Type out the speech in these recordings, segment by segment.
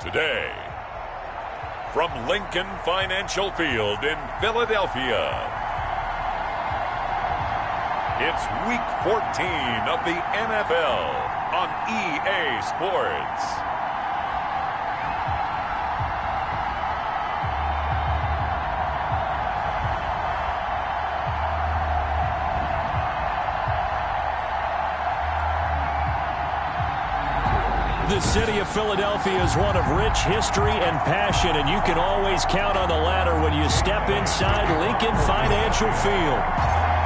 Today, from Lincoln Financial Field in Philadelphia, it's Week 14 of the NFL on EA Sports. The city of Philadelphia is one of rich history and passion, and you can always count on the ladder when you step inside Lincoln Financial Field.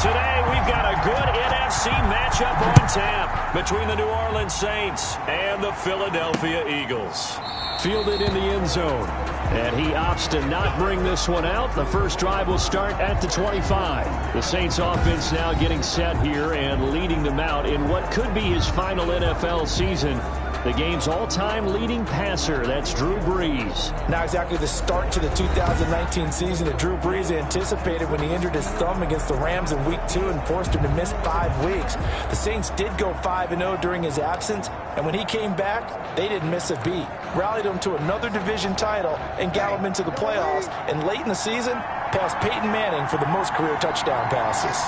Today, we've got a good NFC matchup on tap between the New Orleans Saints and the Philadelphia Eagles. Fielded in the end zone, and he opts to not bring this one out. The first drive will start at the 25. The Saints offense now getting set here and leading them out in what could be his final NFL season. The game's all-time leading passer, that's Drew Brees. Not exactly the start to the 2019 season that Drew Brees anticipated when he injured his thumb against the Rams in Week 2 and forced him to miss 5 weeks. The Saints did go 5-0 during his absence, and when he came back, they didn't miss a beat. Rallied him to another division title and got him into the playoffs, and late in the season, passed Peyton Manning for the most career touchdown passes.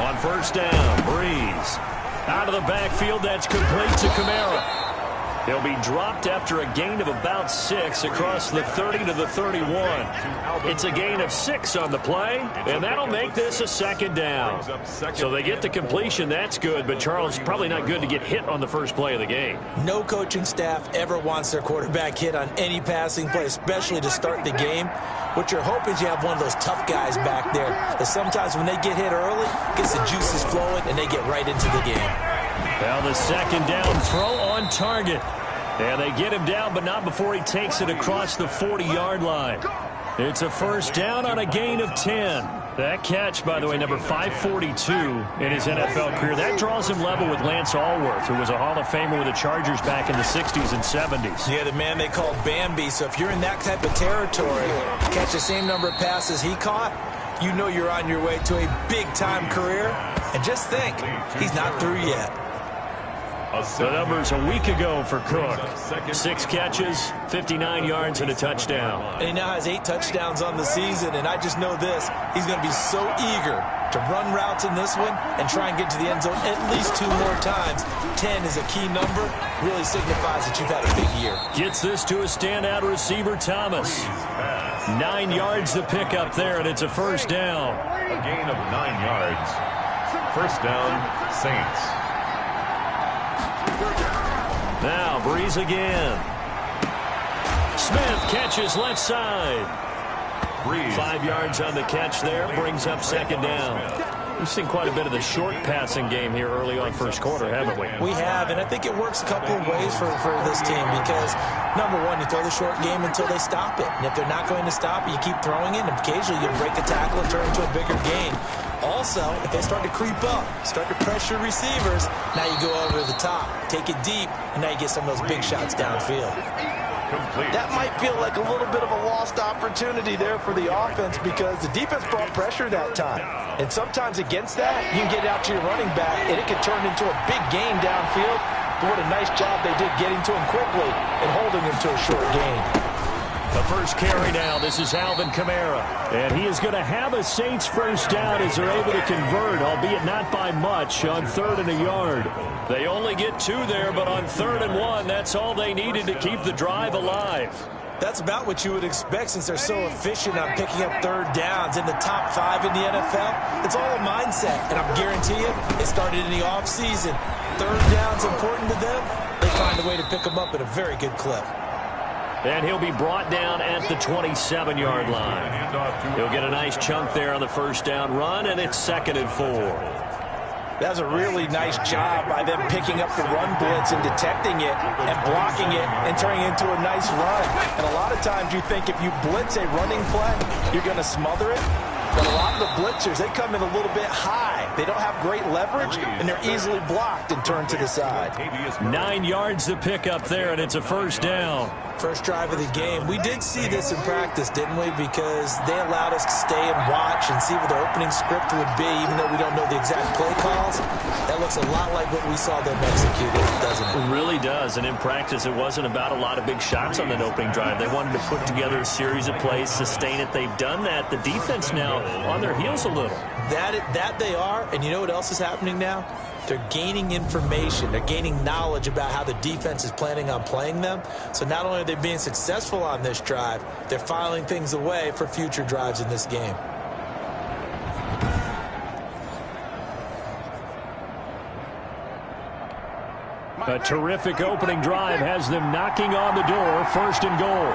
On first down, Brees. Out of the backfield, that's complete to Kamara. He'll be dropped after a gain of about 6 across the 30 to the 31. It's a gain of 6 on the play, and that'll make this a second down. So they get the completion, that's good, but Charles, probably not good to get hit on the first play of the game. No coaching staff ever wants their quarterback hit on any passing play, especially to start the game. What you're hoping is you have one of those tough guys back there that sometimes when they get hit early, gets the juices flowing, and they get right into the game. Well, the second down throw on target. And they get him down, but not before he takes it across the 40-yard line. It's a first down on a gain of 10. That catch, by the way, number 542 in his NFL career. That draws him level with Lance Allworth, who was a Hall of Famer with the Chargers back in the 60s and 70s. Yeah, the man they called Bambi. So if you're in that type of territory, catch the same number of passes he caught, you know you're on your way to a big-time career. And just think, he's not through yet. The numbers a week ago for Cook. 6 catches, 59 yards, and a touchdown. And he now has 8 touchdowns on the season, and I just know this. He's going to be so eager to run routes in this one and try and get to the end zone at least 2 more times. 10 is a key number. Really signifies that you've had a big year. Gets this to a standout receiver, Thomas. 9 yards to pick up there, and it's a first down. A gain of 9 yards. First down, Saints. Now, Brees again. Smith catches left side. Brees. 5 yards on the catch there, brings up second down. We've seen quite a bit of the short passing game here early on first quarter, haven't we? We have, and I think it works a couple of ways for this team because, number one, you throw the short game until they stop it. And if they're not going to stop it, you keep throwing it, and occasionally you break a tackle and turn it into a bigger gain. Also, if they start to creep up, start to pressure receivers, now you go over the top, take it deep, and now you get some of those big shots downfield. Complete. That might feel like a little bit of a lost opportunity there for the offense because the defense brought pressure that time. And sometimes against that, you can get it out to your running back, and it can turn into a big gain downfield. But what a nice job they did getting to him quickly and holding him to a short gain. The first carry now, this is Alvin Kamara. And he is going to have a Saints first down as they're able to convert, albeit not by much, on 3rd and a yard. They only get 2 there, but on 3rd and 1, that's all they needed to keep the drive alive. That's about what you would expect since they're so efficient on picking up 3rd downs in the top 5 in the NFL. It's all a mindset, and I'm guarantee you, it started in the offseason. 3rd down's important to them. They find a way to pick them up at a very good clip. And he'll be brought down at the 27-yard line. He'll get a nice chunk there on the first down run, and it's 2nd and 4. That's a really nice job by them picking up the run blitz and detecting it and blocking it and turning it into a nice run. And a lot of times you think if you blitz a running play, you're going to smother it. But a lot of the blitzers, they come in a little bit high They don't have great leverage, and they're easily blocked and turned to the side. 9 yards to pick up there, and it's a first down. First drive of the game. We did see this in practice, didn't we? Because they allowed us to stay and watch and see what the opening script would be, even though we don't know the exact play calls. That looks a lot like what we saw them execute, doesn't it? It really does, and in practice, it wasn't about a lot of big shots on that opening drive. They wanted to put together a series of plays, sustain it. They've done that. The defense now on their heels a little. That they are, and you know what else is happening now? They're gaining information. They're gaining knowledge about how the defense is planning on playing them. So not only are they being successful on this drive, they're filing things away for future drives in this game. A terrific opening drive has them knocking on the door, first and goal.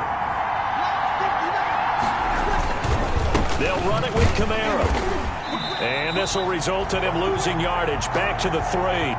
They'll run it with Kamara. And this will result in him losing yardage back to the 3.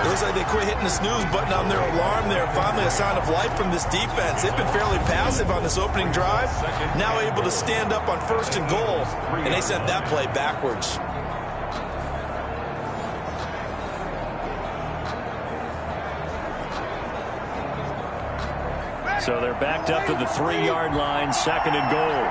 Looks like they quit hitting the snooze button on their alarm there. Finally a sign of life from this defense. They've been fairly passive on this opening drive. Now able to stand up on first and goal. And they sent that play backwards. So they're backed up to the 3-yard line, second and goal.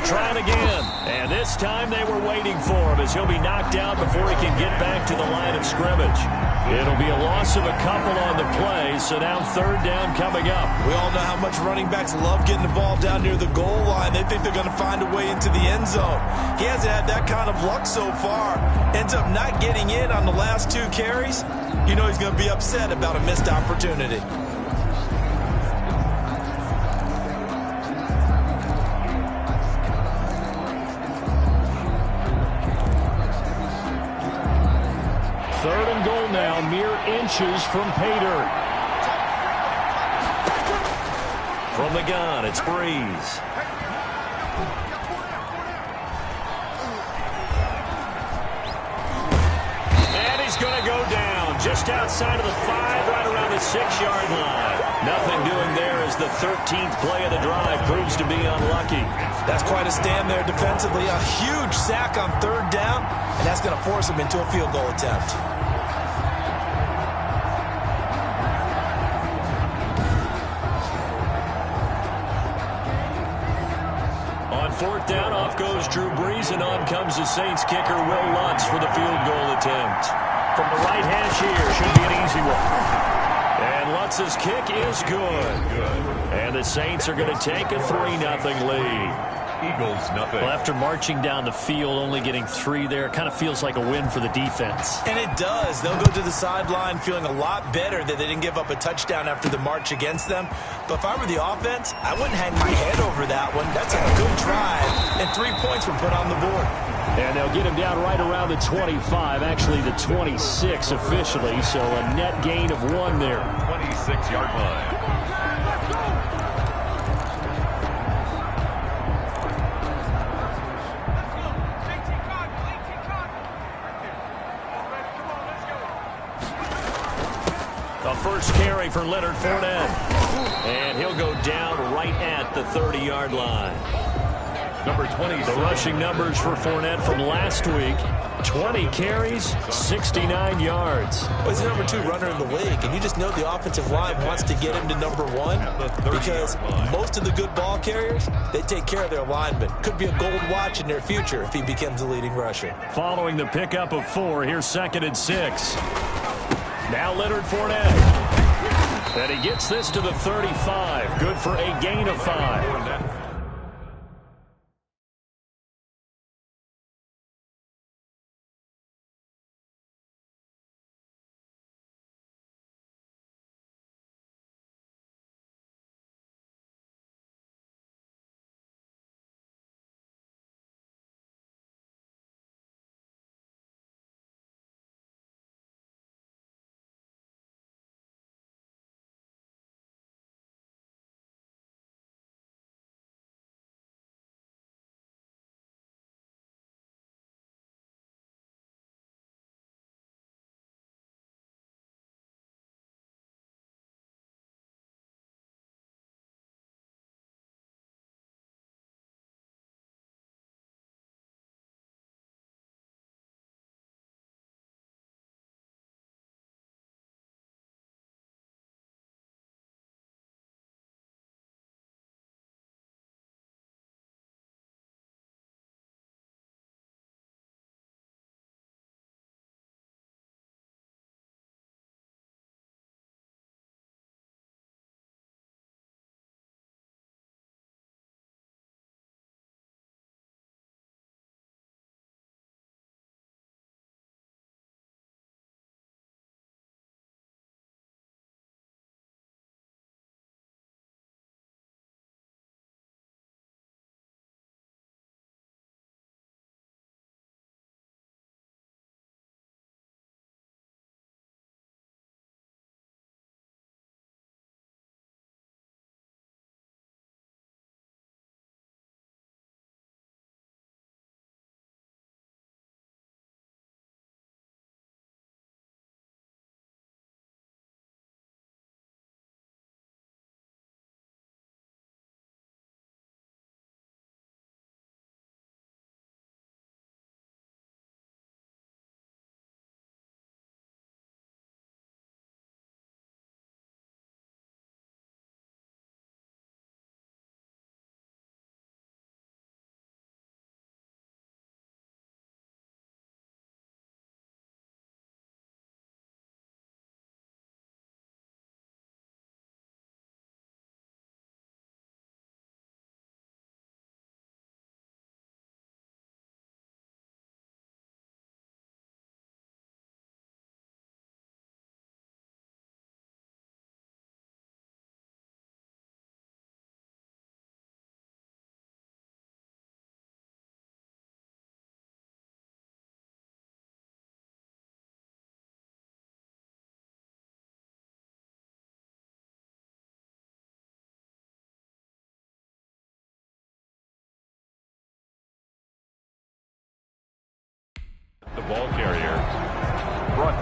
Trying again, and this time they were waiting for him as he'll be knocked out before he can get back to the line of scrimmage. It'll be a loss of a couple on the play, so now third down coming up. We all know how much running backs love getting the ball down near the goal line. They think they're going to find a way into the end zone. He hasn't had that kind of luck so far. Ends up not getting in on the last 2 carries. You know he's going to be upset about a missed opportunity. Third and goal now, mere inches from pay dirt. From the gun, it's Breeze. And he's going to go down just outside of the 5, right around the 6-yard line. Nothing doing there as the 13th play of the drive proves to be unlucky. That's quite a stand there defensively. A huge sack on third down, and that's going to force him into a field goal attempt. Fourth down, off goes Drew Brees, and on comes the Saints kicker, Will Lutz, for the field goal attempt. From the right hash here, should be an easy one. And Lutz's kick is good. And the Saints are going to take a 3-0 lead. Eagles, nothing. Well, after marching down the field, only getting 3 there, it kind of feels like a win for the defense. And it does. They'll go to the sideline feeling a lot better that they didn't give up a touchdown after the march against them. But if I were the offense, I wouldn't hang my head over that one. That's a good drive, and 3 points were put on the board. And they'll get him down right around the 25, actually the 26 officially, so a net gain of 1 there. 26-yard line. A first carry for Leonard Fournette. And he'll go down right at the 30-yard line. Number 20. The rushing numbers for Fournette from last week. 20 carries, 69 yards. Well, he's the number 2 runner in the league, and you just know the offensive line wants to get him to number 1 because most of the good ball carriers, they take care of their linemen. Could be a gold watch in their future if he becomes the leading rusher. Following the pickup of 4, here's 2nd and 6. Now Leonard Fournette. And he gets this to the 35. Good for a gain of 5.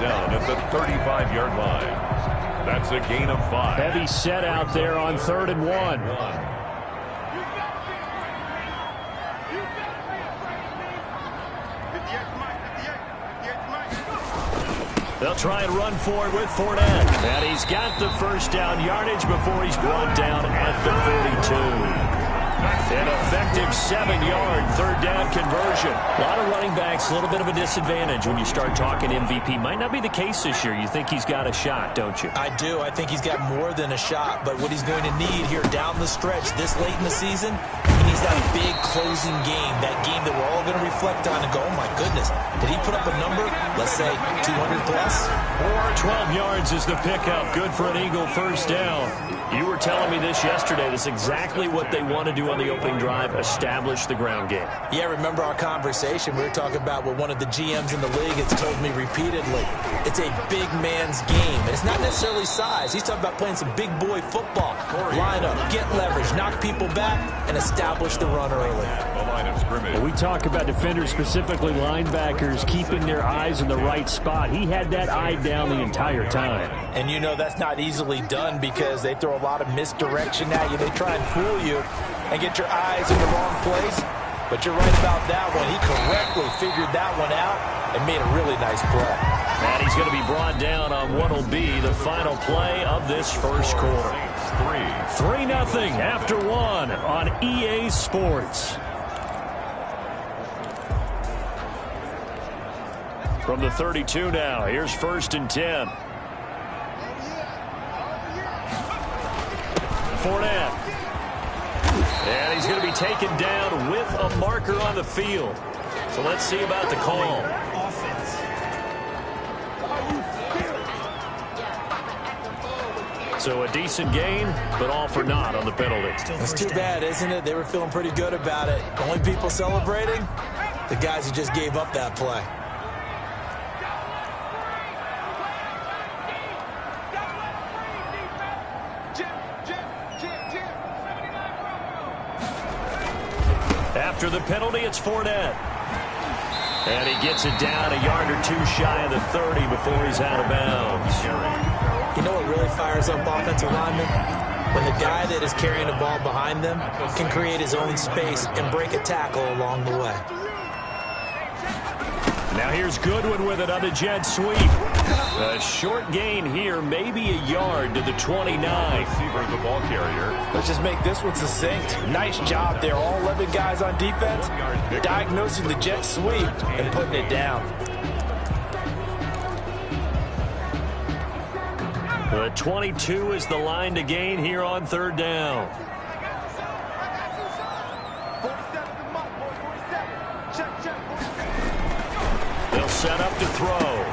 down at the 35-yard line. That's a gain of 5. Heavy set out there on 3rd and 1. They'll try and run for it with Fournette. And he's got the first down yardage before he's brought down at the 32. An effective 7-yard 3rd down conversion. A lot of running backs, a little bit of a disadvantage when you start talking MVP. Might not be the case this year. You think he's got a shot, don't you? I do. I think he's got more than a shot. But what he's going to need here down the stretch this late in the season, he needs that big closing game. That game that we're all going to reflect on and go, oh, my goodness. Did he put up a number, let's say, 200 plus? 12 yards is the pickup. Good for an Eagle first down. You were telling me this yesterday. That's exactly what they want to do on the opening drive, establish the ground game. Yeah, remember our conversation. We were talking about what one of the GMs in the league has told me repeatedly. It's a big man's game. And it's not necessarily size. He's talking about playing some big boy football. Line up, get leverage, knock people back, and establish the run early. When we talk about defenders, specifically linebackers, keeping their eyes in the right spot, he had that eye down the entire time. And you know that's not easily done because they throw a lot of misdirection at you. They try and fool you and get your eyes in the wrong place. But you're right about that one. He correctly figured that one out and made a really nice play. And he's going to be brought down on what will be the final play of this first quarter. 3-0 after 1 on EA Sports. From the 32 now, here's 1st and 10. Fournette. And he's going to be taken down with a marker on the field. So let's see about the call. So a decent gain, but all for naught on the penalty. It's too bad, isn't it? They were feeling pretty good about it. The only people celebrating, the guys who just gave up that play. After the penalty, it's Fournette. And he gets it down a yard or two shy of the 30 before he's out of bounds. You know what really fires up offensive linemen? When the guy that is carrying the ball behind them can create his own space and break a tackle along the way. Now here's Goodwin with it on the jet sweep. A short gain here, maybe a yard to the 29. Receiver, the ball carrier. Let's just make this one succinct. Nice job there. All 11 guys on defense diagnosing the jet sweep and putting it down. The 22 is the line to gain here on 3rd down. They'll set up to throw.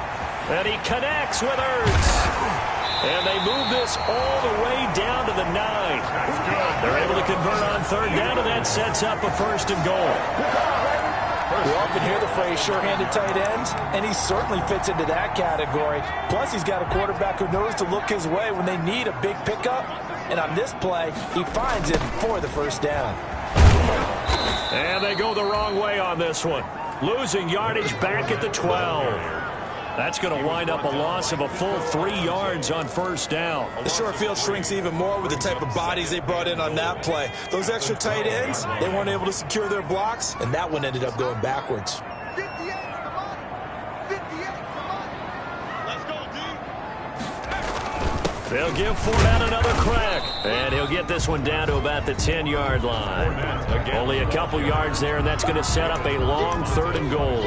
And he connects with Ertz. And they move this all the way down to the 9. They're able to convert on 3rd down, and that sets up a 1st and goal. We often hear the phrase sure-handed tight ends, and he certainly fits into that category. Plus, he's got a quarterback who knows to look his way when they need a big pickup. And on this play, he finds it for the 1st down. And they go the wrong way on this one. Losing yardage back at the 12. That's going to wind up a loss of a full 3 yards on 1st down. The short field shrinks even more with the type of bodies they brought in on that play. Those extra tight ends, they weren't able to secure their blocks, and that one ended up going backwards. They'll give Fournette another crack. And he'll get this one down to about the 10-yard line. Only a couple yards there, and that's going to set up a long 3rd and goal.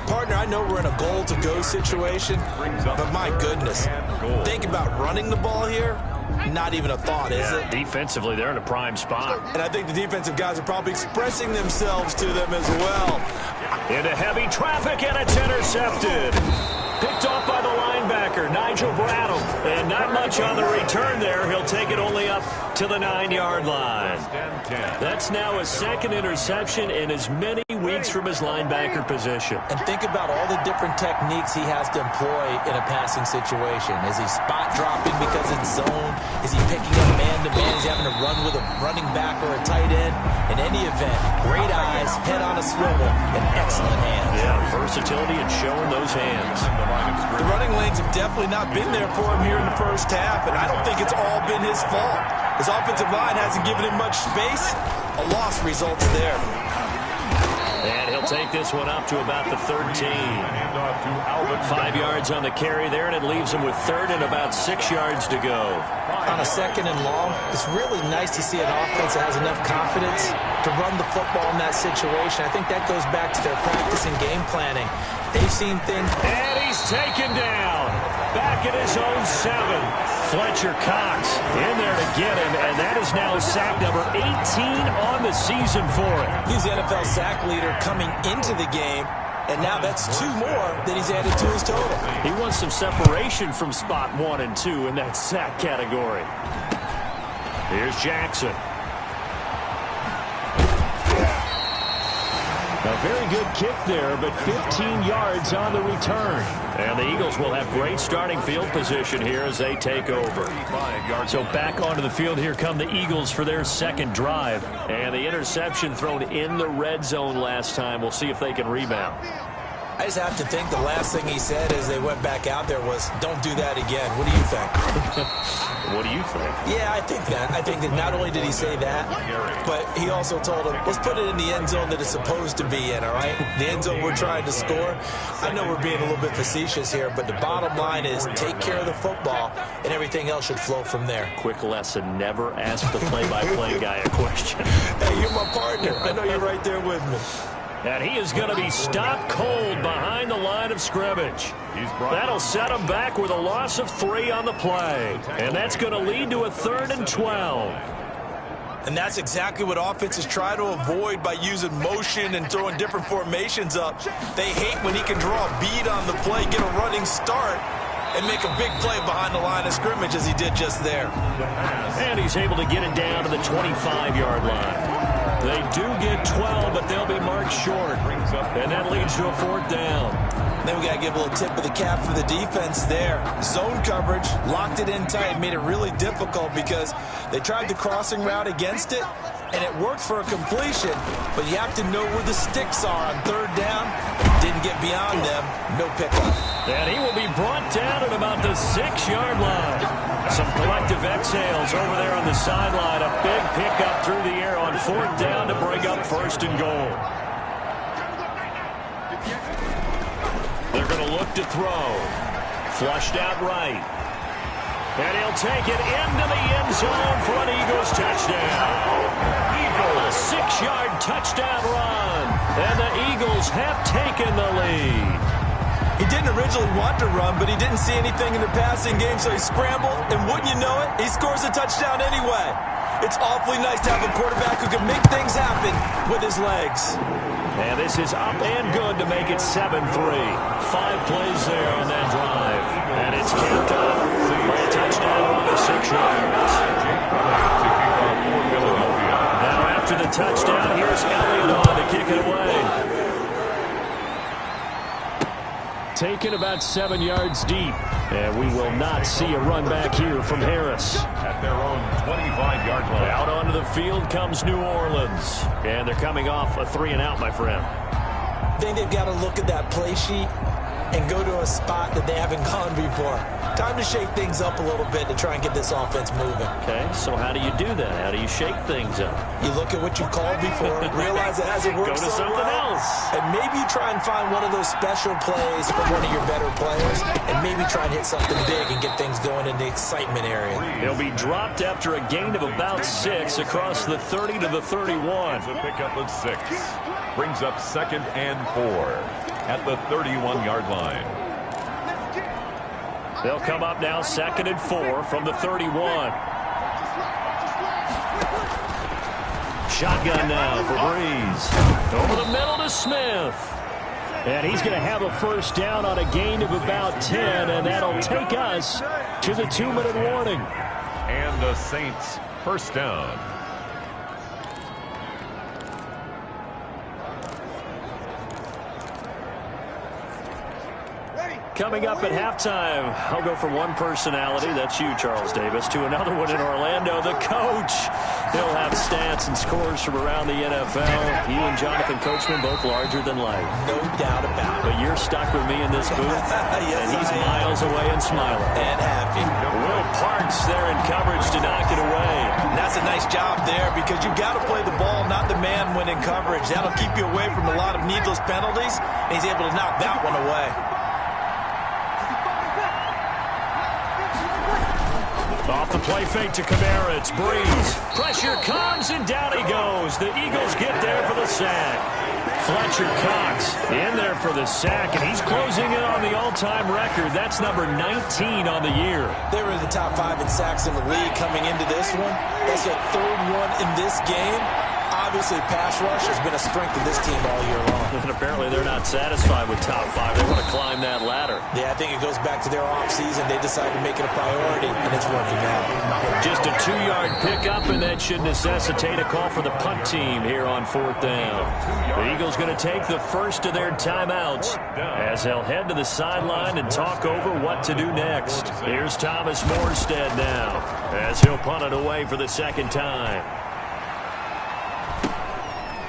Partner, I know we're in a goal-to-go situation, but my goodness, think about running the ball here. Not even a thought, is it? Defensively, they're in a prime spot. And I think the defensive guys are probably expressing themselves to them as well. Into heavy traffic, and it's intercepted. Picked off by the linebacker, Nigel Bradham. And not much on the return there. He'll take it only up to the 9-yard line. That's now his 2nd interception in as many weeks from his linebacker position. And think about all the different techniques he has to employ in a passing situation. Is he spot dropping because it's zone? Is he picking up man man-to-man. He's having to run with a running back or a tight end. In any event, great eyes, head on a swivel, and excellent hands. Yeah, versatility and showing those hands. The running lanes have definitely not been there for him here in the first half, and I don't think it's all been his fault. His offensive line hasn't given him much space. A loss results there. And he'll take this one up to about the 13. 5 yards on the carry there, and it leaves him with third and about 6 yards to go. On a second and long, it's really nice to see an offense that has enough confidence to run the football in that situation. I think that goes back to their practice and game planning. They've seen things. And he's taken down. Back at his own 7. Fletcher Cox in there to get him, and that is now sack number 18 on the season for him. He's the NFL sack leader coming into the game, and now that's 2 more that he's added to his total. He wants some separation from spot 1 and 2 in that sack category. Here's Jackson. A very good kick there, but 15 yards on the return. And the Eagles will have great starting field position here as they take over. So back onto the field, here come the Eagles for their second drive. And the interception thrown in the red zone last time. We'll see if they can rebound. I just have to think the last thing he said as they went back out there was, don't do that again. What do you think? What do you think? Yeah, I think that. I think that not only did he say that, but he also told him, let's put it in the end zone that it's supposed to be in, all right? The end zone we're trying to score. I know we're being a little bit facetious here, but the bottom line is take care of the football, and everything else should flow from there. Quick lesson, never ask the play-by-play guy a question. Hey, you're my partner. I know you're right there with me. And he is going to be stopped cold behind the line of scrimmage. That'll set him back with a loss of 3 on the play. And that's going to lead to a 3rd and 12. And that's exactly what offenses try to avoid by using motion and throwing different formations up. They hate when he can draw a bead on the play, get a running start, and make a big play behind the line of scrimmage as he did just there. And he's able to get it down to the 25-yard line. They do get 12, but they'll be marked short. And that leads to a 4th down. Then we got to give a little tip of the cap for the defense there. Zone coverage, locked it in tight, made it really difficult because they tried the crossing route against it, and it worked for a completion, but you have to know where the sticks are on 3rd down. Didn't get beyond them. No pickup. And he will be brought down at about the 6-yard line. Some collective exhales over there on the sideline. A big pickup through the air on 4th down to bring up 1st and goal. They're going to look to throw. Flushed out right. And he'll take it into the end zone for an Eagles touchdown. A 6-yard touchdown run. And the Eagles have taken the lead. He didn't originally want to run, but he didn't see anything in the passing game, so he scrambled, and wouldn't you know it, he scores a touchdown anyway. It's awfully nice to have a quarterback who can make things happen with his legs. And this is up and good to make it 7-3. 5 plays there on that drive. And it's capped off by a touchdown on the 6 yards. Now after the touchdown, here's Elliott on to kick it away. Taken about 7 yards deep. And we will not see a run back here from Harris. At their own 25-yard line. Out onto the field comes New Orleans. And they're coming off a 3-and-out, my friend. I think they've got to look at that play sheet and go to a spot that they haven't gone before. Time to shake things up a little bit to try and get this offense moving. Okay, so how do you do that? How do you shake things up? You look at what you called before, realize it hasn't worked Go to so something well, else. and maybe you try and find one of those special plays from one of your better players, and maybe try and hit something big and get things going in the excitement area. He'll be dropped after a gain of about 6 across the 30 to the 31. A pickup of 6. Brings up 2nd and 4 at the 31-yard line. They'll come up now 2nd and 4 from the 31. Shotgun now for Breeze. Over the middle to Smith. And he's going to have a 1st down on a gain of about 10, and that'll take us to the 2-minute warning. And the Saints 1st down. Coming up at halftime, I'll go from one personality, that's you, Charles Davis, to another one in Orlando, the coach. He'll have stats and scores from around the NFL. You and Jonathan Coachman both larger than life. No doubt about it. But you're stuck with me in this booth, Yes, and he's miles away and smiling. And happy. Will Parks there in coverage to knock it away. And that's a nice job there because you've got to play the ball, not the man when in coverage. That'll keep you away from a lot of needless penalties, and he's able to knock that one away. Off the play fake to Kamara, it's Breeze. Pressure comes, and down he goes. The Eagles get there for the sack. Fletcher Cox in there for the sack, and he's closing in on the all-time record. That's number 19 on the year. They were in the top 5 in sacks in the league coming into this one. That's their third one in this game. Obviously, pass rush has been a strength of this team all year long. And apparently they're not satisfied with top 5. They want to climb that ladder. Yeah, I think it goes back to their offseason. They decided to make it a priority, and it's working out. Just a 2-yard pickup, and that should necessitate a call for the punt team here on 4th down. The Eagles going to take the first of their timeouts as they'll head to the sideline and talk over what to do next. Here's Thomas Morstead now as he'll punt it away for the second time.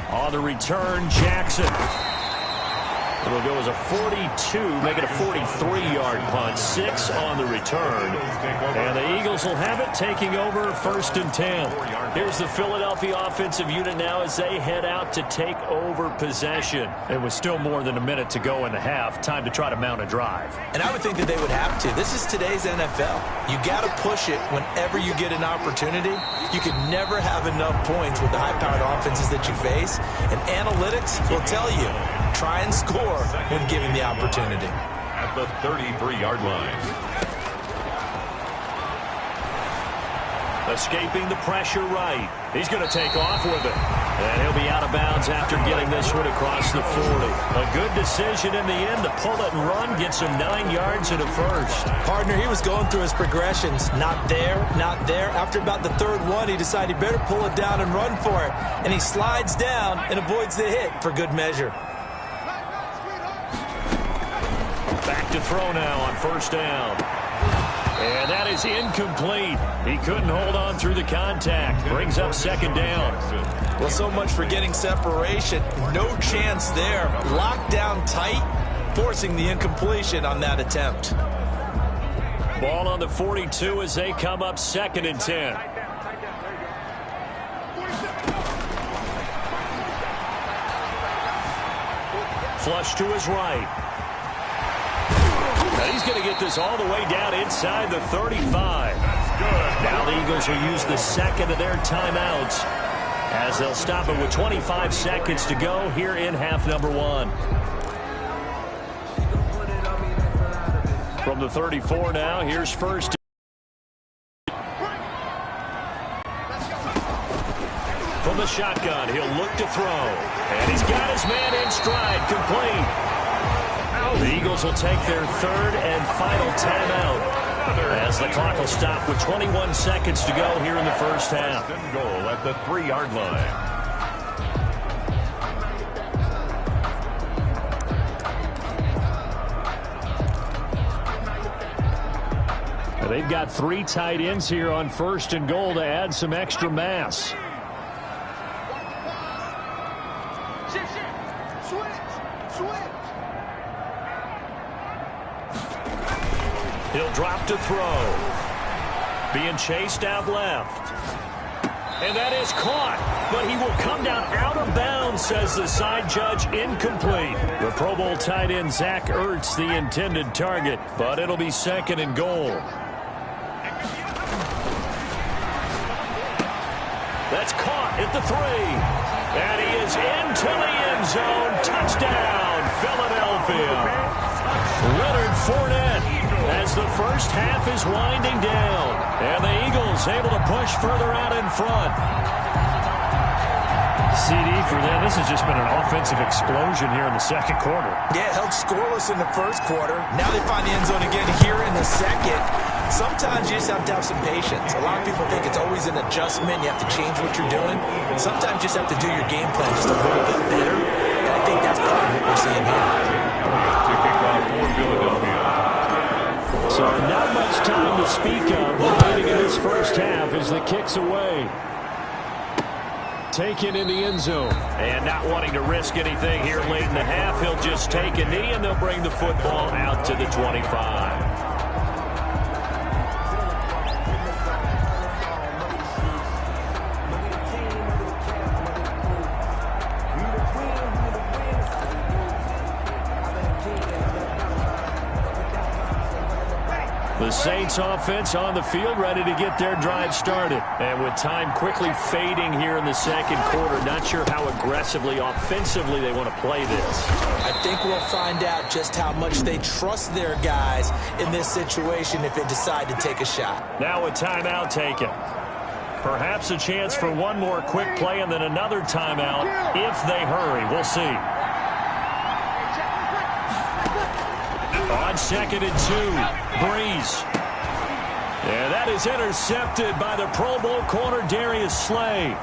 On the return, Jackson. It'll go as a 42, make it a 43-yard punt. 6 on the return. And the Eagles will have it, taking over 1st and 10. Here's the Philadelphia offensive unit now as they head out to take over possession. It was still more than a minute to go in the half. Time to try to mount a drive. And I would think that they would have to. This is today's NFL. You got to push it whenever you get an opportunity. You can never have enough points with the high-powered offenses that you face. And analytics will tell you, try and score when given the opportunity. At the 33-yard line. Escaping the pressure right. He's going to take off with it. And he'll be out of bounds after getting this one across the 40. A good decision in the end to pull it and run. Gets him 9 yards and a first. Partner, he was going through his progressions. Not there, not there. After about the third one, he decided he better pull it down and run for it. And he slides down and avoids the hit for good measure. Back to throw now on 1st down. And that is incomplete. He couldn't hold on through the contact. Brings up 2nd down. Well, so much for getting separation. No chance there. Locked down tight, forcing the incompletion on that attempt. Ball on the 42 as they come up 2nd and 10. Flush to his right. He's going to get this all the way down inside the 35. Now the Eagles will use the second of their timeouts as they'll stop it with 25 seconds to go here in half number 1. From the 34 now, here's 1st. From the shotgun, he'll look to throw. And he's got his man in stride, complete. The Eagles will take their 3rd and final timeout as the clock will stop with 21 seconds to go here in the 1st half. Goal at the 3-yard line. They've got 3 tight ends here on 1st and goal to add some extra mass. He'll drop to throw. Being chased out left. And that is caught. But he will come down out of bounds, says the side judge. Incomplete. The Pro Bowl tight end Zach Ertz, the intended target. But it'll be 2nd and goal. That's caught at the 3. And he is into the end zone. Touchdown, Philadelphia. Leonard Fournette as the 1st half is winding down. And the Eagles able to push further out in front. CD for them. This has just been an offensive explosion here in the 2nd quarter. Yeah, held scoreless in the 1st quarter. Now they find the end zone again here in the 2nd. Sometimes you just have to have some patience. A lot of people think it's always an adjustment. You have to change what you're doing. Sometimes you just have to do your game plan just a little bit better. And I think that's part of what we're seeing here. To kick off for Philadelphia. So not much time to speak of remaining in this first half as the kick's away. Taken in the end zone. And not wanting to risk anything here late in the half, he'll just take a knee and they'll bring the football out to the 25. The Saints offense on the field, ready to get their drive started. And with time quickly fading here in the second quarter, not sure how aggressively, offensively they want to play this. I think we'll find out just how much they trust their guys in this situation if they decide to take a shot. Now a timeout taken. Perhaps a chance for one more quick play and then another timeout if they hurry. We'll see. On 2nd and 2, Breeze. And that is intercepted by the Pro Bowl corner, Darius Slay.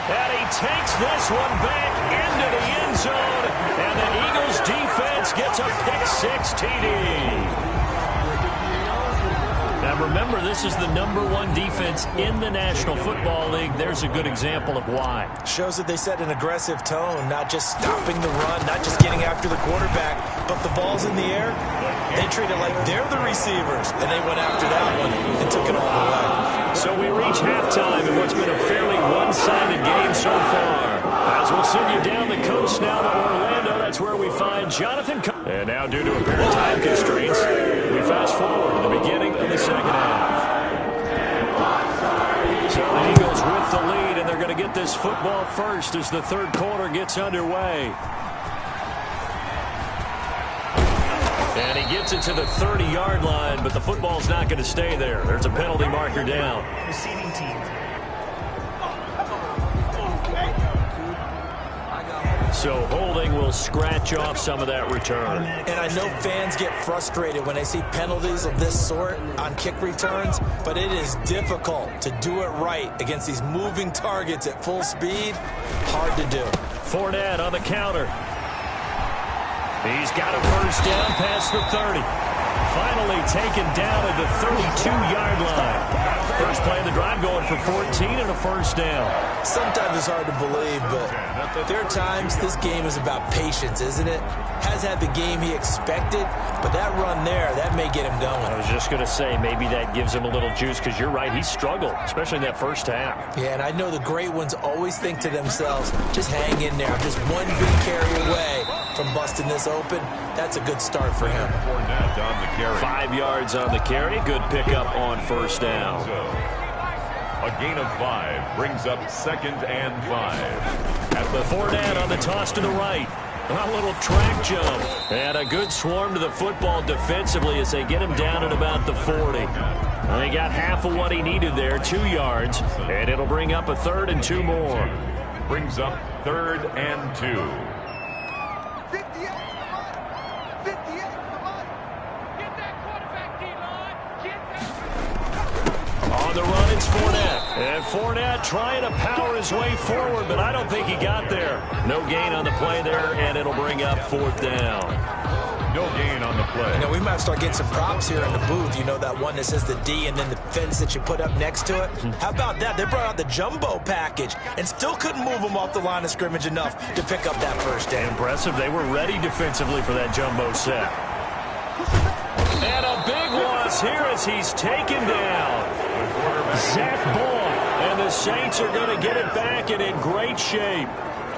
And he takes this one back into the end zone. And the Eagles defense gets a pick-6 TD. Now remember, this is the #1 defense in the National Football League. There's a good example of why. Shows that they set an aggressive tone, not just stopping the run, not just getting after the quarterback, but the ball's in the air. They treat it like they're the receivers, and they went after that one and took it all the way. So we reach halftime in what's been a fairly one-sided game so far. As we'll send you down the coast now to Orlando, that's where we find Jonathan. And now, due to apparent time constraints, we fast forward to the beginning of the second half. So the Eagles with the lead, and they're going to get this football first as the third quarter gets underway. And he gets it to the 30-yard line, but the football's not going to stay there. There's a penalty marker down. Receiving team. So holding will scratch off some of that return. And I know fans get frustrated when they see penalties of this sort on kick returns, but it is difficult to do it right against these moving targets at full speed. Hard to do. Fournette on the counter. He's got a first down past the 30. Finally taken down at the 32-yard line. First play of the drive going for 14 and a first down. Sometimes it's hard to believe, but there are times this game is about patience, isn't it? Has had the game he expected, but that run there, that may get him going. I was just going to say, maybe that gives him a little juice, because you're right, he struggled, especially in that first half. Yeah, and I know the great ones always think to themselves, just hang in there. I'm just one big carry away from busting this open. That's a good start for him. 5 yards on the carry. Good pickup on first down. A gain of 5 brings up 2nd and 5. At the Fournette on the toss to the right. A little track jump. And a good swarm to the football defensively as they get him down at about the 40. And they got half of what he needed there, 2 yards. And it'll bring up a 3rd and 2 more. Brings up 3rd and 2. On the run, it's Fournette. And Fournette trying to power his way forward, but I don't think he got there. No gain on the play there, and it'll bring up 4th down. No gain on the play. You know, we might start getting some props here in the booth. You know, that one that says the D and then the fence that you put up next to it? How about that? They brought out the jumbo package and still couldn't move them off the line of scrimmage enough to pick up that first down. Impressive. They were ready defensively for that jumbo set. And a big loss here as he's taken down. Zach Ball, and the Saints are going to get it back and in great shape.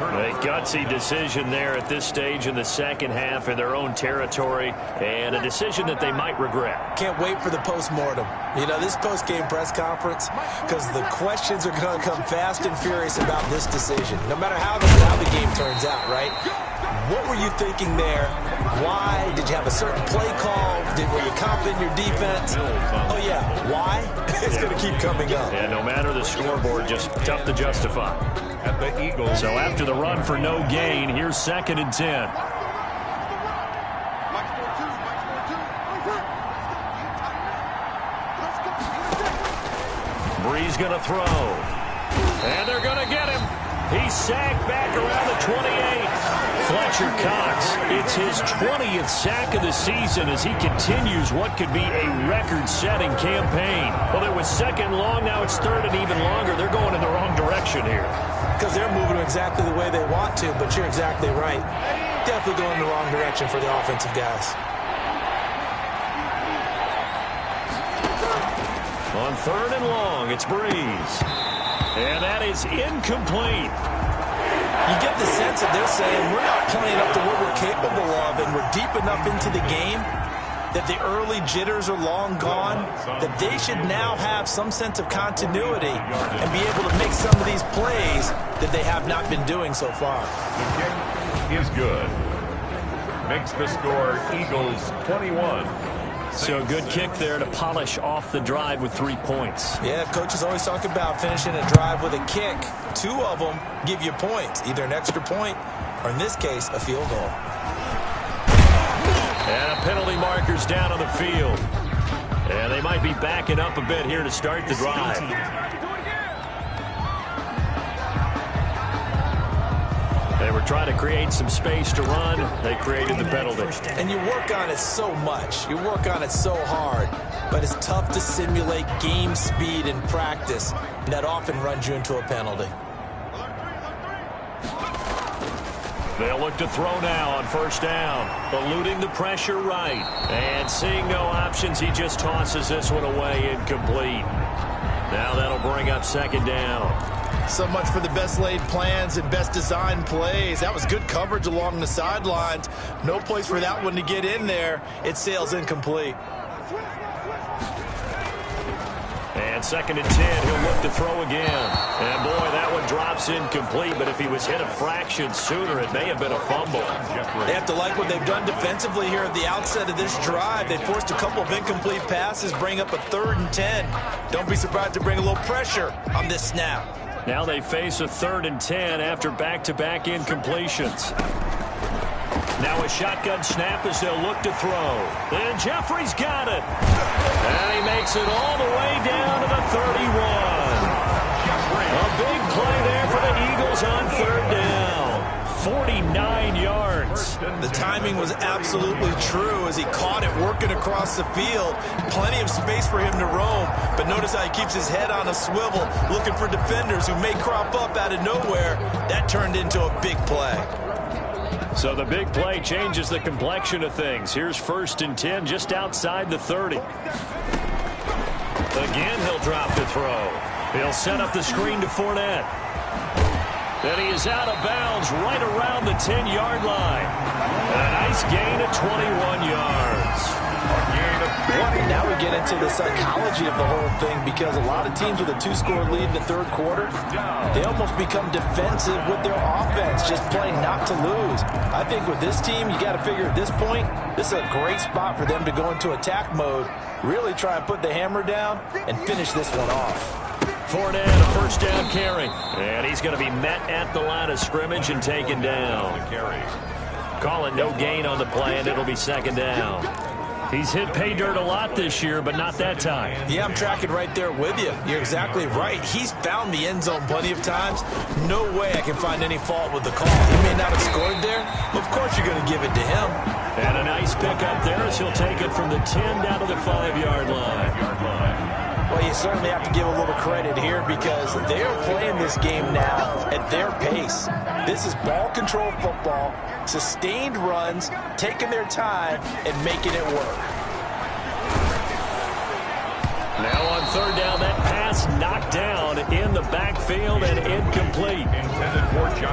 A gutsy decision there at this stage in the second half in their own territory, and a decision that they might regret. Can't wait for the post-mortem. You know, this post-game press conference, because the questions are going to come fast and furious about this decision, no matter how the game turns out, right? What were you thinking there? Why? Did you have a certain play call? Were you confident in your defense? Oh, yeah. Why? It's going to keep coming up. Yeah, no matter the scoreboard, just tough to justify. At the Eagles. So after the run for no gain, here's 2nd and 10. Breeze going to throw. And they're going to get him. He's sacked back around the 28. Fletcher Cox, it's his 20th sack of the season as he continues what could be a record-setting campaign. Well, it was second long, now it's third and even longer. They're going in the wrong direction here. Because they're moving exactly the way they want to, but you're exactly right. Definitely going in the wrong direction for the offensive guys. On third and long, it's Breeze. And that is incomplete. You get the sense that they're saying we're not playing up to what we're capable of, and we're deep enough into the game that the early jitters are long gone, that they should now have some sense of continuity and be able to make some of these plays that they have not been doing so far. The kick is good. Makes the score Eagles 21. So a good kick there to polish off the drive with 3 points. Yeah, coaches always talk about finishing a drive with a kick. 2 of them give you points, either an extra point or, in this case, a field goal. And a penalty marker's down on the field. And they might be backing up a bit here to start the drive. They were trying to create some space to run. They created the penalty. And you work on it so much. You work on it so hard. But it's tough to simulate game speed in practice. And that often runs you into a penalty. They'll look to throw now on first down. Eluding the pressure right. And seeing no options, he just tosses this one away incomplete. Now that'll bring up second down. So much for the best laid plans and best designed plays. That was good coverage along the sidelines. No place for that one to get in there. It sails incomplete. And second and 10, he'll look to throw again. And boy, that one drops incomplete, but if he was hit a fraction sooner, it may have been a fumble. They have to like what they've done defensively here at the outset of this drive. They forced a couple of incomplete passes, bring up a 3rd and 10. Don't be surprised to bring a little pressure on this snap. Now they face a 3rd and 10 after back-to-back incompletions. Now a shotgun snap as they'll look to throw. And Jeffrey's got it. And he makes it all the way down to the 31. A big play there for the Eagles on 3rd down. 49 yards. The timing was absolutely true as he caught it working across the field. Plenty of space for him to roam, but notice how he keeps his head on a swivel, looking for defenders who may crop up out of nowhere. That turned into a big play. So the big play changes the complexion of things. Here's 1st and 10 just outside the 30. Again, he'll drop to throw. He'll set up the screen to Fournette. Then he is out of bounds right around the 10-yard line. And a nice gain of 21 yards. Now we get into the psychology of the whole thing, because a lot of teams with a 2-score lead in the 3rd quarter, they almost become defensive with their offense, just playing not to lose. I think with this team, you got to figure at this point, this is a great spot for them to go into attack mode, really try and put the hammer down and finish this one off. Fournette, a first down carry. And he's going to be met at the line of scrimmage and taken down. Calling no gain on the play, and it'll be second down. He's hit pay dirt a lot this year, but not that time. Yeah, I'm tracking right there with you. You're exactly right. He's found the end zone plenty of times. No way I can find any fault with the call. He may not have scored there. Of course you're going to give it to him. And a nice pickup there as he'll take it from the 10 down to the 5-yard line. Well, you certainly have to give a little credit here because they are playing this game now at their pace. This is ball control football, sustained runs, taking their time and making it work. Now on 3rd down, that pass knocked down in the backfield and incomplete.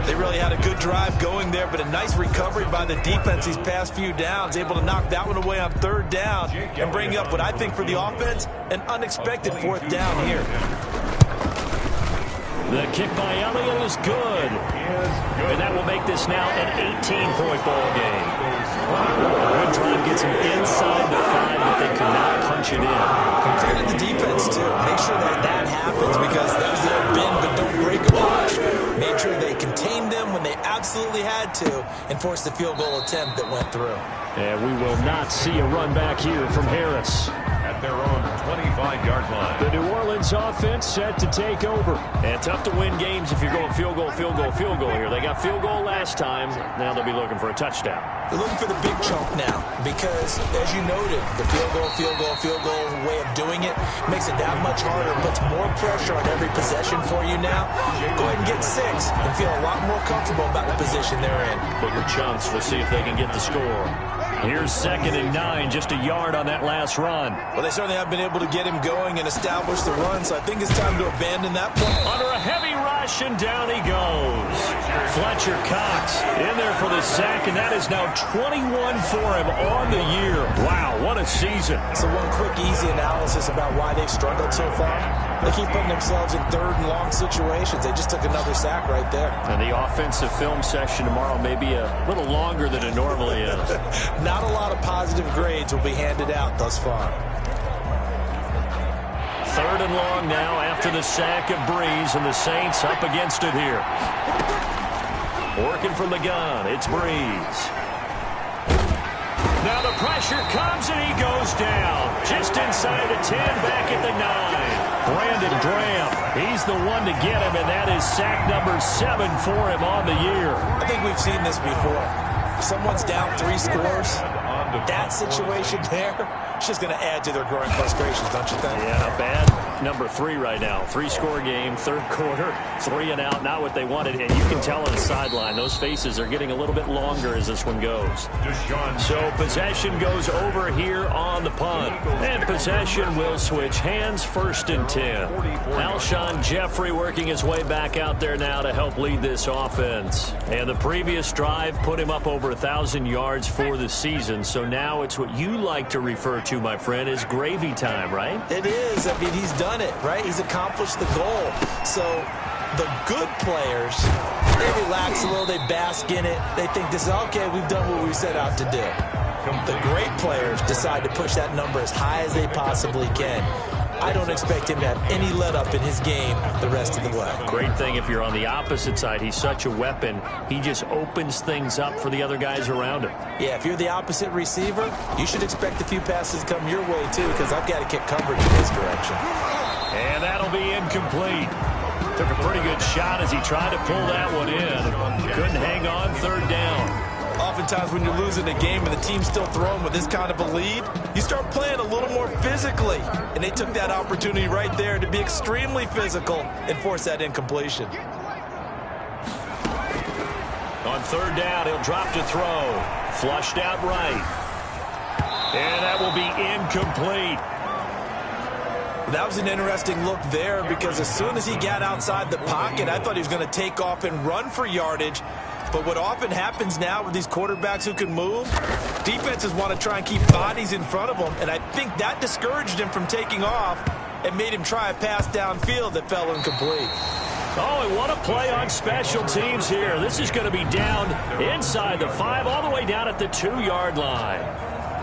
They really had a good drive going there, but a nice recovery by the defense these past few downs, able to knock that one away on 3rd down and bring up what I think for the offense, an unexpected 4th down here. The kick by Elliott is good. And that will make this now an 18-point ball game. A good drive gets him inside the 5, but they could not punch it in. Credit the defense, too. Make sure that happens because that was their bend but don't break approach. Made sure they contained them when they absolutely had to and forced the field goal attempt that went through. And we will not see a run back here from Harris. at their own 25-yard line. The New Orleans offense set to take over. And tough to win games if you're going field goal here. They got field goal last time. Now they'll be looking for a touchdown. They're looking for the big chunk now because, as you noted, the field goal way of doing it makes it that much harder, puts more pressure on every possession for you now. Go ahead and get 6 and feel a lot more comfortable about the position they're in. Bigger chunks. We'll see if they can get the score. Here's 2nd and 9, just a yard on that last run. Well, they certainly have been able to get him going and establish the run, so I think it's time to abandon that play. Under a heavy rush, and down he goes. Fletcher Cox in there for the sack, and that is now 21 for him on the year. Wow, what a season. So one quick, easy analysis about why they've struggled so far. They keep putting themselves in 3rd and long situations. They just took another sack right there. And the offensive film session tomorrow may be a little longer than it normally is. Not a lot of positive grades will be handed out thus far. 3rd and long now after the sack of Breeze, and the Saints up against it here. Working from the gun, it's Breeze. Now the pressure comes, and he goes down. Just inside the 10, back at the 9. Brandon Graham, he's the one to get him, and that is sack number 7 for him on the year. I think we've seen this before. Someone's down 3 scores. That situation there, it's just going to add to their growing frustrations, don't you think? Yeah, not bad. Number 3 right now. 3-score game, 3rd quarter, 3 and out, not what they wanted. And you can tell on the sideline, those faces are getting a little bit longer as this one goes. So possession goes over here on the punt. And possession will switch hands, 1st and 10. Alshon Jeffrey working his way back out there now to help lead this offense. And the previous drive put him up over 1,000 yards for the season. So now it's what you like to refer to, my friend, as gravy time, right? It is. I mean, he's done it, right? He's accomplished the goal. So the good players, they relax a little, they bask in it. They think this is, okay, we've done what we set out to do. The great players decide to push that number as high as they possibly can. I don't expect him to have any let-up in his game the rest of the way. Great thing if you're on the opposite side. He's such a weapon. He just opens things up for the other guys around him. Yeah, if you're the opposite receiver, you should expect a few passes come your way, too, because I've got to kick coverage in his direction. And that'll be incomplete. Took a pretty good shot as he tried to pull that one in. Couldn't hang on, 3rd down. Oftentimes when you're losing a game and the team's still throwing with this kind of a lead, you start playing a little more physically. And they took that opportunity right there to be extremely physical and force that incompletion. On 3rd down, he'll drop to throw. Flushed out right. And that will be incomplete. That was an interesting look there because as soon as he got outside the pocket, I thought he was going to take off and run for yardage. But what often happens now with these quarterbacks who can move, defenses want to try and keep bodies in front of them, and I think that discouraged him from taking off and made him try a pass downfield that fell incomplete. Oh, and what a play on special teams here. This is going to be down inside the 5, all the way down at the 2-yard line.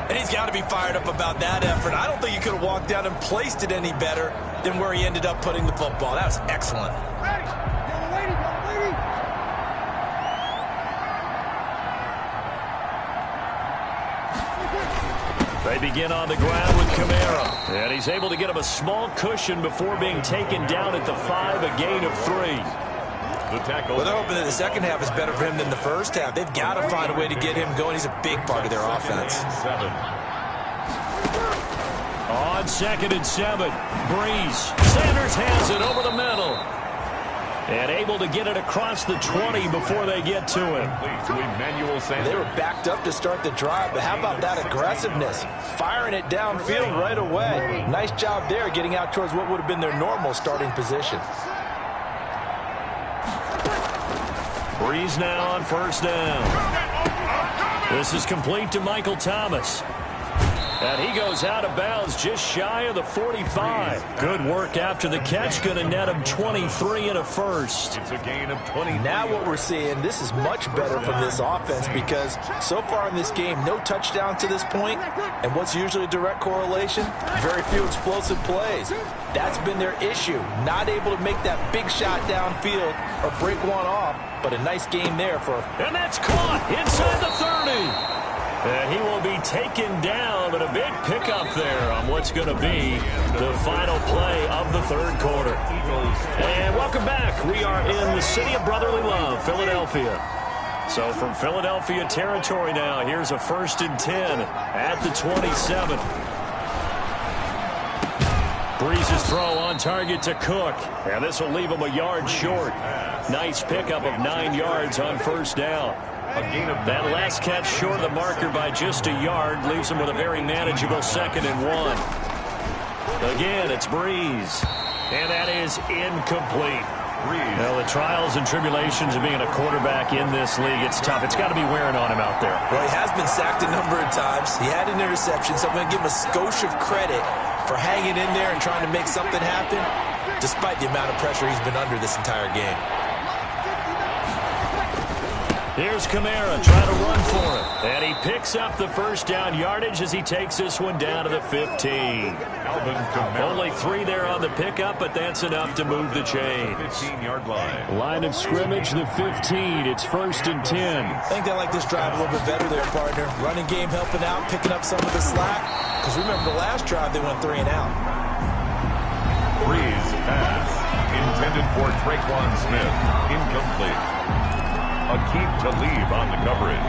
And he's got to be fired up about that effort. I don't think he could have walked down and placed it any better than where he ended up putting the football. That was excellent. They begin on the ground with Kamara. And he's able to get him a small cushion before being taken down at the 5, a gain of 3. The tackle. Well, they're hoping that the second half is better for him than the first half. They've got to find a way to get him going. He's a big part of their offense. 7. On 2nd and 7, Breeze. Sanders has it over the middle. And able to get it across the 20 before they get to him. They were backed up to start the drive, but how about that aggressiveness? Firing it downfield right away. Nice job there getting out towards what would have been their normal starting position. Breeze now on 1st down. This is complete to Michael Thomas. And he goes out of bounds just shy of the 45. Good work after the catch. Going to net him 23 and a first. It's a gain of 20. Now what we're seeing, this is much better from this offense because so far in this game, no touchdowns to this point. And what's usually a direct correlation? Very few explosive plays. That's been their issue. Not able to make that big shot downfield or break one off. But a nice game there for... And that's caught inside the 30. And he will be taken down, but a big pickup there on what's going to be the final play of the third quarter. And welcome back. We are in the city of brotherly love, Philadelphia. So from Philadelphia territory now, here's a 1st and 10 at the 27. Breeze's throw on target to Cook. And this will leave him a yard short. Nice pickup of 9 yards on first down. That last catch short of the marker by just a yard leaves him with a very manageable 2nd and 1. Again, it's Breeze. And that is incomplete. Well, the trials and tribulations of being a quarterback in this league, it's tough. It's got to be wearing on him out there. Well, he has been sacked a number of times. He had an interception, so I'm going to give him a skosh of credit for hanging in there and trying to make something happen, despite the amount of pressure he's been under this entire game. Here's Kamara trying to run for it. And he picks up the first down yardage as he takes this one down to the 15. Only 3 there on the pickup, but that's enough to move the chains. 15-yard line. Line of scrimmage, the 15. It's 1st and 10. I think they like this drive a little bit better there, partner. Running game helping out, picking up some of the slack. Because remember the last drive, they went 3 and out. Breeze pass. Intended for Traquan Smith. Incomplete. Akeem Talib on the coverage.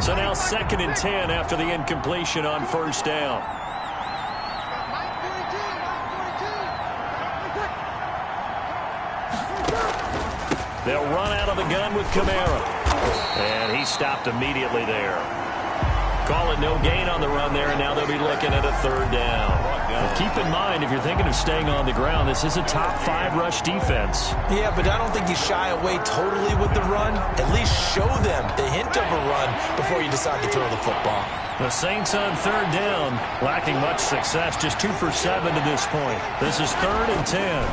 So now 2nd and 10 after the incompletion on first down. They'll run out of the gun with Kamara. And he stopped immediately there. Call it no gain on the run there, and now they'll be looking at a 3rd down. Well, keep in mind, if you're thinking of staying on the ground, this is a top 5 rush defense. Yeah, but I don't think you shy away totally with the run. At least show them the hint of a run before you decide to throw the football. The Saints on 3rd down, lacking much success, just 2 for 7 to this point. This is 3rd and 10.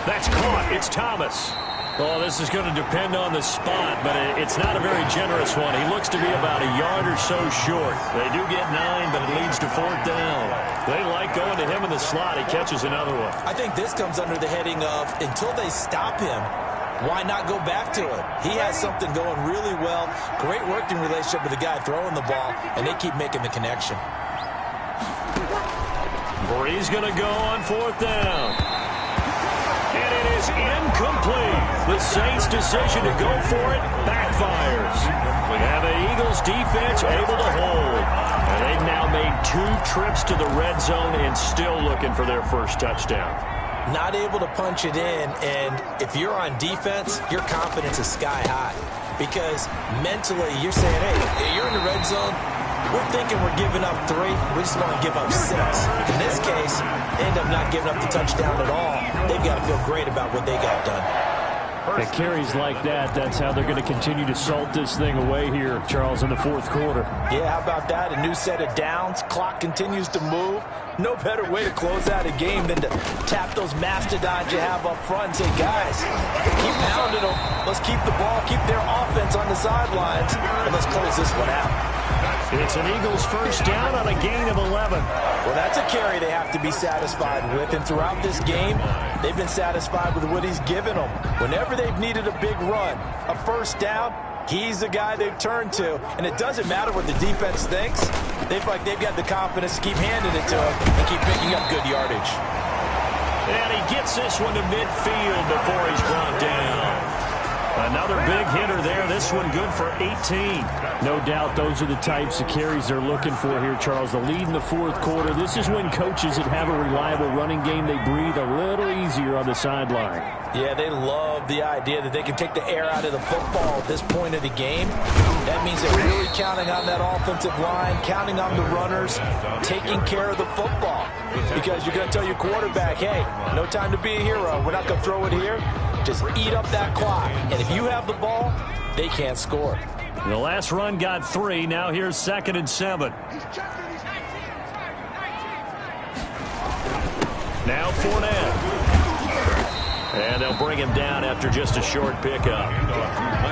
That's caught. It's Thomas. Oh, this is going to depend on the spot, but it's not a very generous one. He looks to be about a yard or so short. They do get 9, but it leads to 4th down. They like going to him in the slot. He catches another one. I think this comes under the heading of, until they stop him, why not go back to him? He has something going really well. Great working relationship with the guy throwing the ball, and they keep making the connection. Breeze going to go on 4th down. And it is incomplete. The Saints' decision to go for it backfires. And the Eagles' defense able to hold. And they've now made 2 trips to the red zone and still looking for their first touchdown. Not able to punch it in, and if you're on defense, your confidence is sky high. Because mentally, you're saying, hey, you're in the red zone. We're thinking we're giving up 3. We just want to give up 6. In this case, they end up not giving up the touchdown at all. They've got to feel great about what they got done. It carries like that. That's how they're going to continue to salt this thing away here, Charles, in the 4th quarter. Yeah, how about that? A new set of downs. Clock continues to move. No better way to close out a game than to tap those mastodons you have up front and say, guys, keep pounding them. Let's keep the ball, keep their offense on the sidelines, and let's close this one out. It's an Eagles first down on a gain of 11. Well, that's a carry they have to be satisfied with. And throughout this game, they've been satisfied with what he's given them. Whenever they've needed a big run, a first down, he's the guy they've turned to. And it doesn't matter what the defense thinks. They've got the confidence to keep handing it to him and keep picking up good yardage. And he gets this one to midfield before he's brought down. Another big hitter there. This one good for 18. No doubt those are the types of carries they're looking for here, Charles. The lead in the 4th quarter. This is when coaches that have a reliable running game, they breathe a little easier on the sideline. Yeah, they love the idea that they can take the air out of the football at this point of the game. That means they're really counting on that offensive line, counting on the runners, taking care of the football. Because you're going to tell your quarterback, hey, no time to be a hero. We're not going to throw it here. Just eat up that clock. And if you have the ball, they can't score. The last run got 3. Now here's 2nd and 7. Now Fournette. And they'll bring him down after just a short pickup.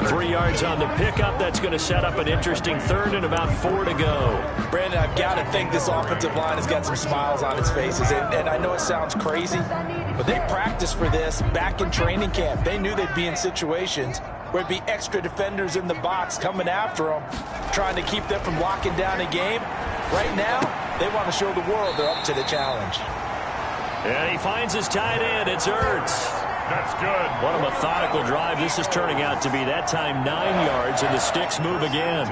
3 yards on the pickup. That's going to set up an interesting third and about 4 to go. Brandon, I've got to think this offensive line has got some smiles on its faces. And I know it sounds crazy, but they practiced for this back in training camp. They knew they'd be in situations where it'd be extra defenders in the box coming after them, trying to keep them from locking down a game. Right now, they want to show the world they're up to the challenge. And he finds his tight end. It's Ertz. That's good. What a methodical drive. This is turning out to be, that time, 9 yards, and the sticks move again.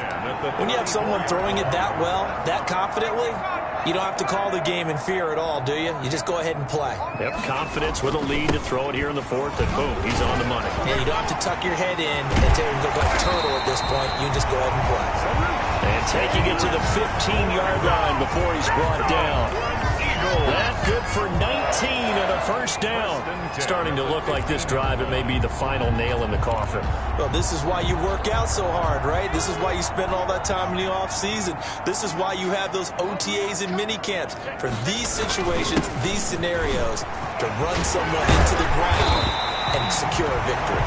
When you have someone throwing it that well, that confidently, you don't have to call the game in fear at all, do you? You just go ahead and play. Yep, confidence with a lead to throw it here in the fourth, and boom, he's on the money. Yeah, you don't have to tuck your head in and look like a turtle at this point. You just go ahead and play. And taking it to the 15-yard line before he's brought down. That good for 19 and a first down. Starting to look like this drive, it may be the final nail in the coffin. Well, this is why you work out so hard, right? This is why you spend all that time in the offseason. This is why you have those OTAs and mini camps. For these situations, these scenarios, to run someone into the ground and secure a victory.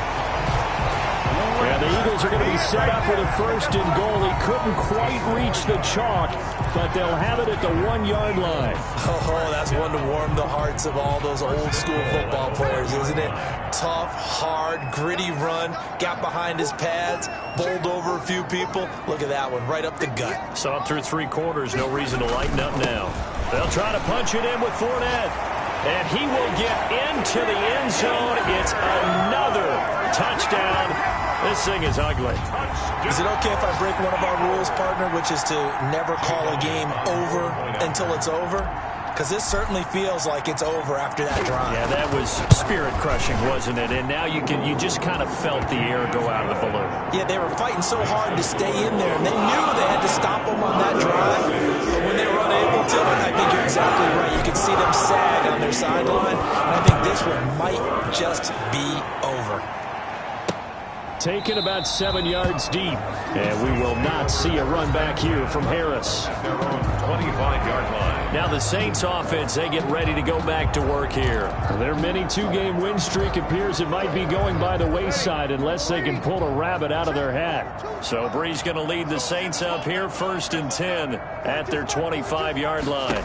Yeah, the Eagles are going to be set up with a first and goal. He couldn't quite reach the chalk, but they'll have it at the 1-yard line. Oh, that's one to warm the hearts of all those old-school football players, isn't it? Tough, hard, gritty run, got behind his pads, bowled over a few people. Look at that one, right up the gut. Saw it through 3 quarters, no reason to lighten up now. They'll try to punch it in with Fournette, and he will get into the end zone. It's another touchdown. This thing is ugly. Is it okay if I break one of our rules, partner, which is to never call a game over until it's over? Because this certainly feels like it's over after that drive. Yeah, that was spirit-crushing, wasn't it? And now you just kind of felt the air go out of the balloon. Yeah, they were fighting so hard to stay in there, and they knew they had to stop them on that drive. But when they were unable to, I think you're exactly right. You could see them sag on their sideline, and I think this one might just be over. Taken about 7 yards deep. And we will not see a run back here from Harris. Their own 25-yard line. Now the Saints offense, they get ready to go back to work here. Their mini 2-game win streak appears it might be going by the wayside unless they can pull a rabbit out of their hat. So Bree's going to lead the Saints up here, 1st and 10 at their 25-yard line.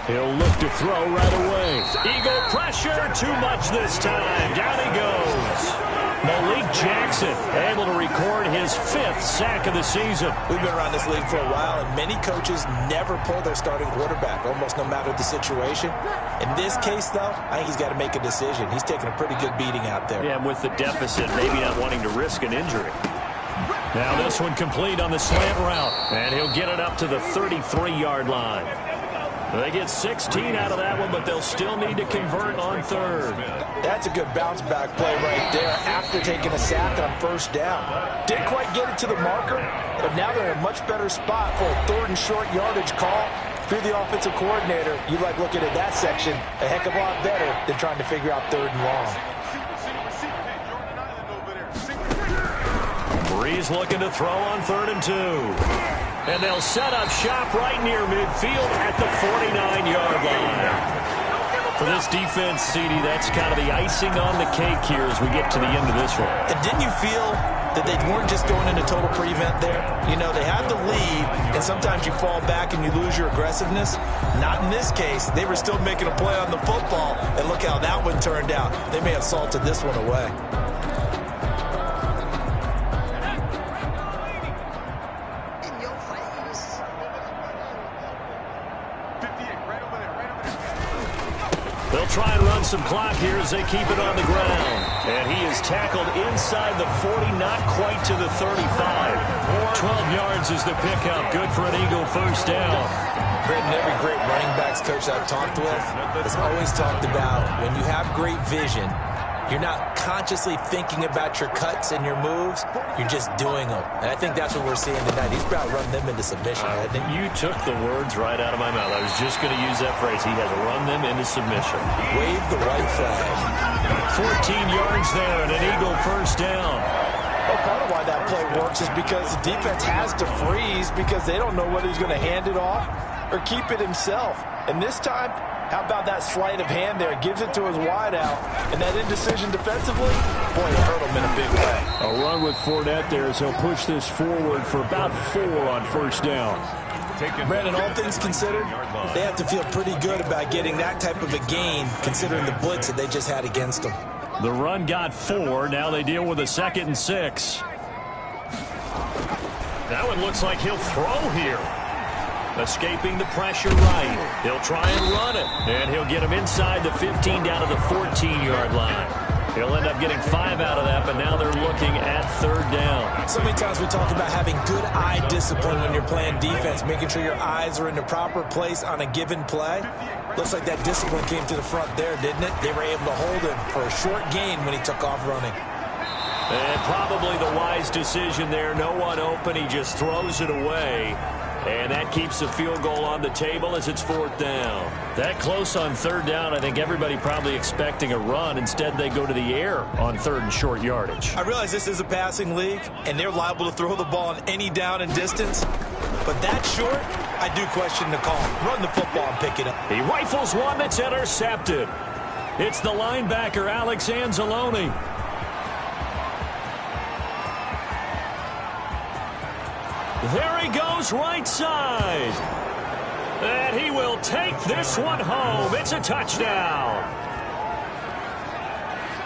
He'll look to throw right away. Eagle pressure, too much this time. Down he goes. Malik Jackson able to record his 5th sack of the season. We've been around this league for a while, and many coaches never pull their starting quarterback, almost no matter the situation. In this case, though, I think he's got to make a decision. He's taking a pretty good beating out there. Yeah, and with the deficit, maybe not wanting to risk an injury. Now this one complete on the slant route, and he'll get it up to the 33-yard line. They get 16 out of that one, but they'll still need to convert on 3rd. That's a good bounce-back play right there after taking a sack on 1st down. Didn't quite get it to the marker, but now they're in a much better spot for a 3rd and short yardage call. If you're the offensive coordinator, you like looking at that section a heck of a lot better than trying to figure out 3rd and long. Breeze looking to throw on 3rd and 2. And they'll set up shop right near midfield at the 49-yard line. For this defense, CD, that's kind of the icing on the cake here as we get to the end of this one. And didn't you feel that they weren't just going into total prevent there? You know, they had the lead, and sometimes you fall back and you lose your aggressiveness. Not in this case. They were still making a play on the football, and look how that one turned out. They may have salted this one away. They'll try and run some clock here as they keep it on the ground. And he is tackled inside the 40, not quite to the 35. 12 yards is the pickup. Good for an Eagle 1st down. Brendan, every great running backs coach I've talked with has always talked about when you have great vision, you're not consciously thinking about your cuts and your moves. You're just doing them. And I think that's what we're seeing tonight. He's about to run them into submission, hasn't he? You took the words right out of my mouth. I was just going to use that phrase. He has run them into submission. Wave the white flag. 14 yards there and an Eagle 1st down. Well, part of why that play works is because the defense has to freeze because they don't know whether he's going to hand it off or keep it himself. And this time, how about that sleight of hand there? Gives it to his wideout. And that indecision defensively, boy, it hurt him in a big way. A run with Fournette there as he'll push this forward for about 4 on first down. Brandon, all things considered, they have to feel pretty good about getting that type of a gain, considering the blitz that they just had against them. The run got 4. Now they deal with a 2nd and 6. That one looks like he'll throw here. Escaping the pressure right. He'll try and run it. And he'll get him inside the 15 down to the 14-yard line. He'll end up getting 5 out of that, but now they're looking at 3rd down. So many times we talk about having good eye discipline when you're playing defense, making sure your eyes are in the proper place on a given play. Looks like that discipline came to the front there, didn't it? They were able to hold him for a short gain when he took off running. And probably the wise decision there. No one open. He just throws it away. And that keeps the field goal on the table as it's 4th down. That close on 3rd down, I think everybody probably expecting a run. Instead, they go to the air on 3rd and short yardage. I realize this is a passing league, and they're liable to throw the ball on any down and distance. But that short, I do question the call. Run the football and pick it up. He rifles one that's intercepted. It's the linebacker, Alex Anzalone. There he goes right side. And he will take this one home. It's a touchdown.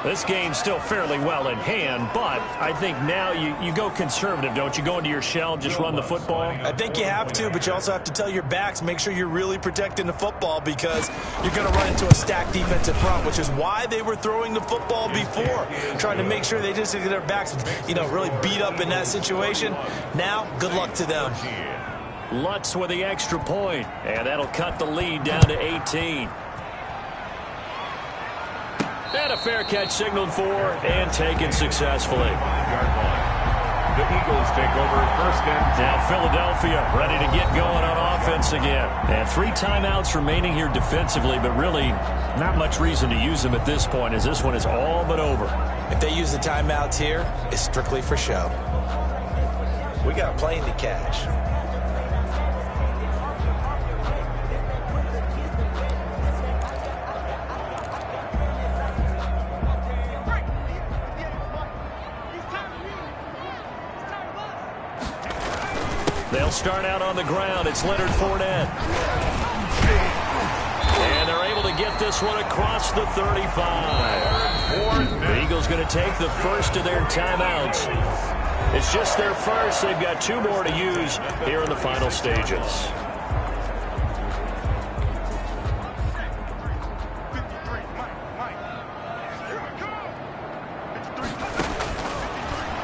This game's still fairly well in hand, but I think now you go conservative, don't you? Go into your shell and just run the football? I think you have to, but you also have to tell your backs, make sure you're really protecting the football because you're going to run into a stacked defensive front, which is why they were throwing the football before, trying to make sure they just get their backs, really beat up in that situation. Now, good luck to them. Lutz with the extra point, and that'll cut the lead down to 18. And a fair catch signaled for and taken successfully. The Eagles take over 1st and 10. Now Philadelphia ready to get going on offense again. And 3 timeouts remaining here defensively, but really not much reason to use them at this point as this one is all but over. If they use the timeouts here, it's strictly for show. We got a plane to catch. They'll start out on the ground. It's Leonard Fournette. And they're able to get this one across the 35. The Eagles going to take the first of their timeouts. It's just their first. They've got 2 more to use here in the final stages.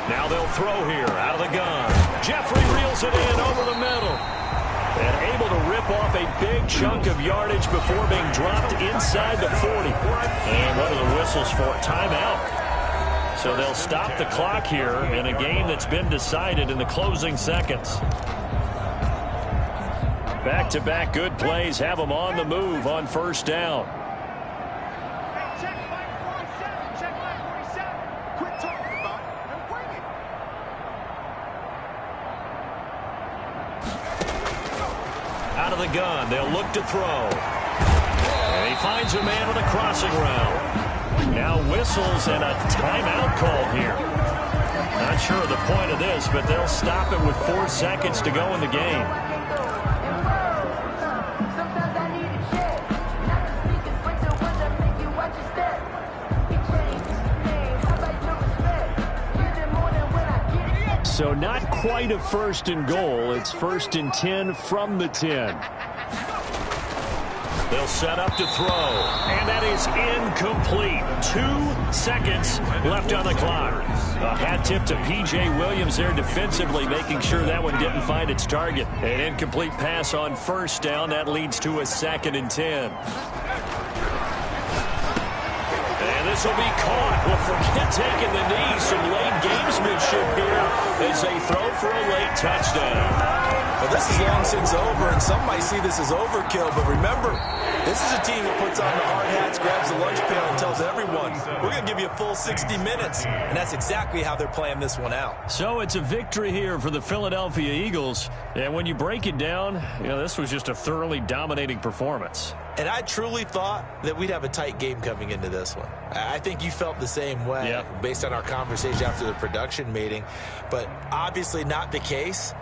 Now they'll throw here out of the gun. Jeffrey reels it in over the middle. And able to rip off a big chunk of yardage before being dropped inside the 40. And what are the whistles for? Timeout. So they'll stop the clock here in a game that's been decided in the closing seconds. Back-to-back good plays have them on the move on 1st down. Out of the gun, they'll look to throw. And he finds a man on the crossing route. Now whistles and a timeout called here. Not sure of the point of this, but they'll stop it with 4 seconds to go in the game. So not quite a 1st and goal. It's 1st and 10 from the 10. They'll set up to throw. And that is incomplete. 2 seconds left on the clock. A hat tip to P.J. Williams there defensively, making sure that one didn't find its target. An incomplete pass on 1st down. That leads to a 2nd and 10. And this will be caught. Well, forget taking the knee. Some late gamesmanship here as they throw for a late touchdown. Well, this is long since over, and some might see this as overkill, but remember, this is a team that puts on the hard hats, grabs the lunch pail, and tells everyone, we're going to give you a full 60 minutes, and that's exactly how they're playing this one out. So it's a victory here for the Philadelphia Eagles, and when you break it down, this was just a thoroughly dominating performance. And I truly thought that we'd have a tight game coming into this one. I think you felt the same way based on our conversation after the production meeting, but obviously not the case.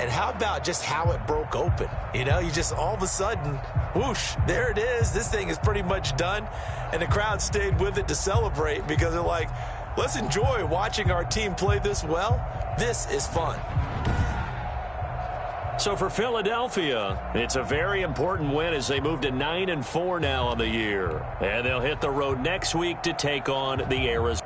And how about just how it broke open? You just all of a sudden, whoosh, there it is. This thing is pretty much done. And the crowd stayed with it to celebrate because they're like, let's enjoy watching our team play this well. This is fun. So for Philadelphia, it's a very important win as they move to 9-4 now on the year. And they'll hit the road next week to take on the Arizona.